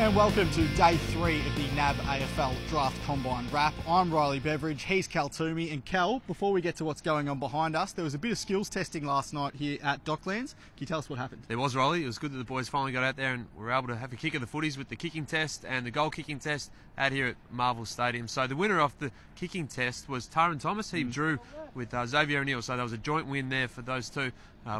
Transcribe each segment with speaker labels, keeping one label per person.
Speaker 1: And welcome to day 3 of the NAB AFL Draft Combine wrap. I'm Riley Beveridge, he's Cal Twomey. And Cal, before we get to what's going on behind us, there was a bit of skills testing last night here at Docklands. Can you tell us what happened?
Speaker 2: There was, Riley. It was good that the boys finally got out there and were able to have a kick of the footies with the kicking test and the goal kicking test out here at Marvel Stadium. So the winner of the kicking test was Taran Thomas. He drew with Xavier O'Neill, so there was a joint win there for those two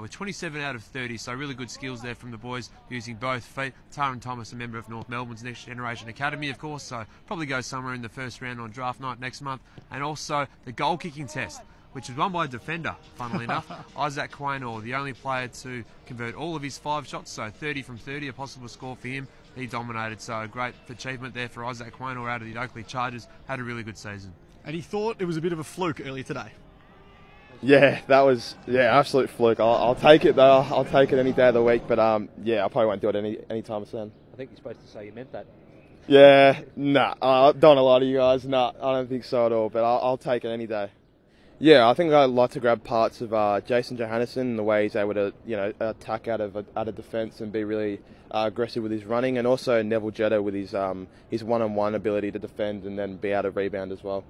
Speaker 2: with 27 out of 30. So really good skills there from the boys using both feet. Taran Thomas, a member of North Melbourne's Next Generation Academy, of course, so probably goes somewhere in the first round on draft night next month. And also the goal kicking test, which was won by a defender, funnily enough, Isaac Quaynor, the only player to convert all of his 5 shots, so 30 from 30, a possible score for him. He dominated, so a great achievement there for Isaac Quaynor out of the Oakley Chargers. Had a really good season. And he thought it was a bit of a fluke earlier today.
Speaker 3: Yeah, that was absolute fluke. I'll take it though. I'll take it any day of the week. But I probably won't do it any time soon.
Speaker 4: I think you're supposed to say you meant that.
Speaker 3: Yeah, nah. I don't want to lie to you guys. Nah, I don't think so at all. But I'll take it any day. Yeah, I think I'd like to grab parts of Jason Johannesson and the way he's able to, attack out of defence and be really aggressive with his running, and also Neville Jetta with his one-on-one ability to defend and then be able to rebound as well.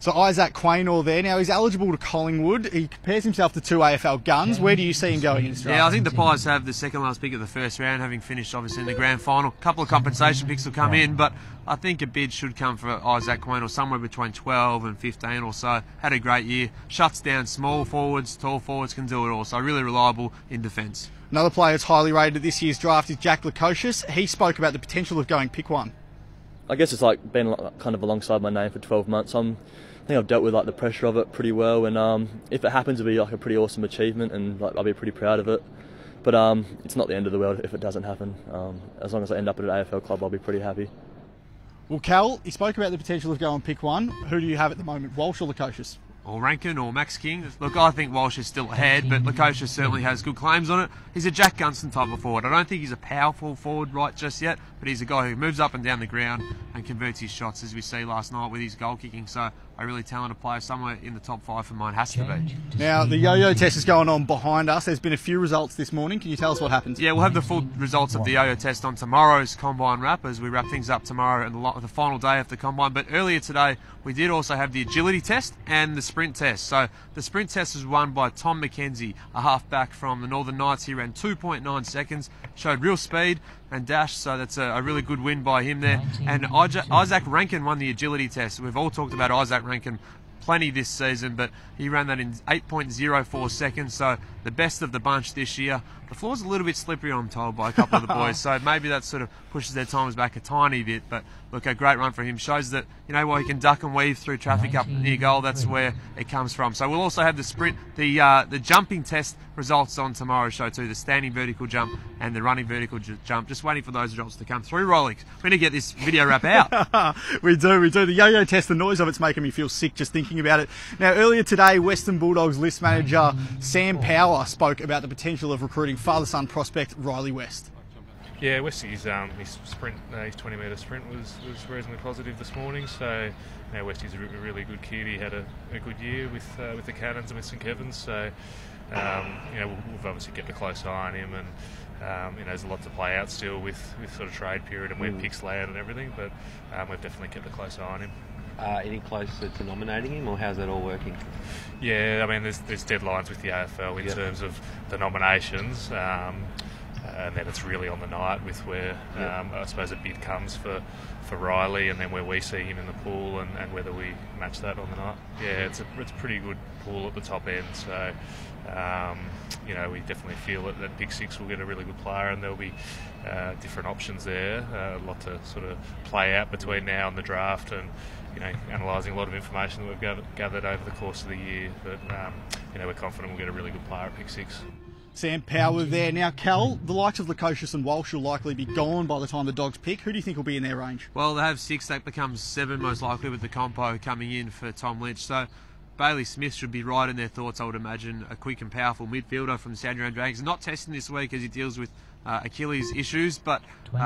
Speaker 1: So Isaac Quaynor there. Now he's eligible to Collingwood. He compares himself to 2 AFL guns. Where do you see him going in this draft?
Speaker 2: Yeah, I think the Pies have the second last pick of the first round, having finished obviously in the grand final. A couple of compensation picks will come in, but I think a bid should come for Isaac Quaynor somewhere between 12 and 15 or so. Had a great year. Shuts down small forwards, tall forwards, can do it all. So really reliable in defence. Another player that's highly rated at this year's draft is Jack Lukosius. He spoke about the potential of going pick 1.
Speaker 5: I guess it's like been kind of alongside my name for 12 months. I think I've dealt with the pressure of it pretty well, and if it happens, it'll be a pretty awesome achievement, and I'll be pretty proud of it. But it's not the end of the world if it doesn't happen. As long as I end up at an AFL club, I'll be pretty happy.
Speaker 1: Well, Cal, he spoke about the potential of going pick 1. Who do you have at the moment, Walsh or Lukosius?
Speaker 2: Or Rankin or Max King. Look, I think Walsh is still ahead, but Lukosius certainly has good claims on it. He's a Jack Gunston type of forward. I don't think he's a powerful forward right just yet, but he's a guy who moves up and down the ground and converts his shots, as we see last night with his goal kicking. So a really talented player, somewhere in the top 5 for mine, has to be.
Speaker 1: Now, the yo-yo test is going on behind us. There's been a few results this morning. Can you tell us what happened?
Speaker 2: Yeah, we'll have the full results of the yo-yo test on tomorrow's Combine wrap, as we wrap things up tomorrow and the final day of the Combine. But earlier today, we did also have the agility test and the sprint test. So the sprint test was won by Tom McKenzie, a halfback from the Northern Knights. He ran 2.9 seconds, showed real speed and dash, so that's a really good win by him there. And Isaac Rankin won the agility test. We've all talked about Isaac Rankin plenty this season, but he ran that in 8.04 seconds, so the best of the bunch this year. The floor's a little bit slippery, I'm told, by a couple of the boys, so maybe that sort of pushes their times back a tiny bit. But look, a great run for him. Shows that, while he can duck and weave through traffic up near goal, that's where it comes from. So we'll also have the sprint, the jumping test results on tomorrow's show too, the standing vertical jump and the running vertical jump. Just waiting for those results to come through, Rolex. We're going to get this video wrap out.
Speaker 1: We do. The yo-yo test, the noise of it's making me feel sick just thinking about it. Now, earlier today, Western Bulldogs list manager Sam Power spoke about the potential of recruiting father-son prospect Riley West.
Speaker 6: Yeah, Westy's his sprint, his 20-metre sprint was reasonably positive this morning. So, Westy's a really good kid. He had a good year with the Cannons and with St Kevin's. So, we've obviously kept a close eye on him, and there's a lot to play out still with sort of trade period and where picks land and everything. But we've definitely kept a close eye on him.
Speaker 4: Any closer to nominating him, or how's that all working?
Speaker 6: Yeah, I mean, there's deadlines with the AFL in terms of the nominations. And then it's really on the night with where I suppose a bid comes for Riley, and then where we see him in the pool and whether we match that on the night. Yeah, it's a pretty good pool at the top end. So we definitely feel that Big Six will get a really good player, and there'll be different options there. A lot to sort of play out between now and the draft, and analysing a lot of information that we've gathered over the course of the year. But we're confident we'll get a really good player at Big Six.
Speaker 1: Sam Power there. Now, Cal, the likes of Lukosius and Walsh will likely be gone by the time the Dogs pick. Who do you think will be in their range?
Speaker 2: Well, they have 6. That becomes 7 most likely with the compo coming in for Tom Lynch. So Bailey Smith should be right in their thoughts, I would imagine. A quick and powerful midfielder from the Sandringham Dragons. Not testing this week as he deals with Achilles issues, but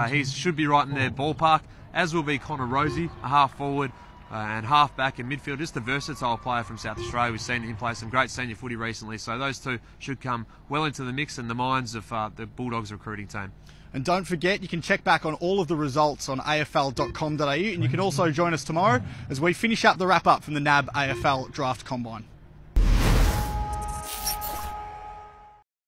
Speaker 2: he should be right in their ballpark, as will be Connor Rosie, a half forward. and half back in midfield, just a versatile player from South Australia. We've seen him play some great senior footy recently, so those two should come well into the mix and the minds of the Bulldogs recruiting team.
Speaker 1: And don't forget, you can check back on all of the results on afl.com.au, and you can also join us tomorrow as we finish up the wrap-up from the NAB AFL Draft Combine.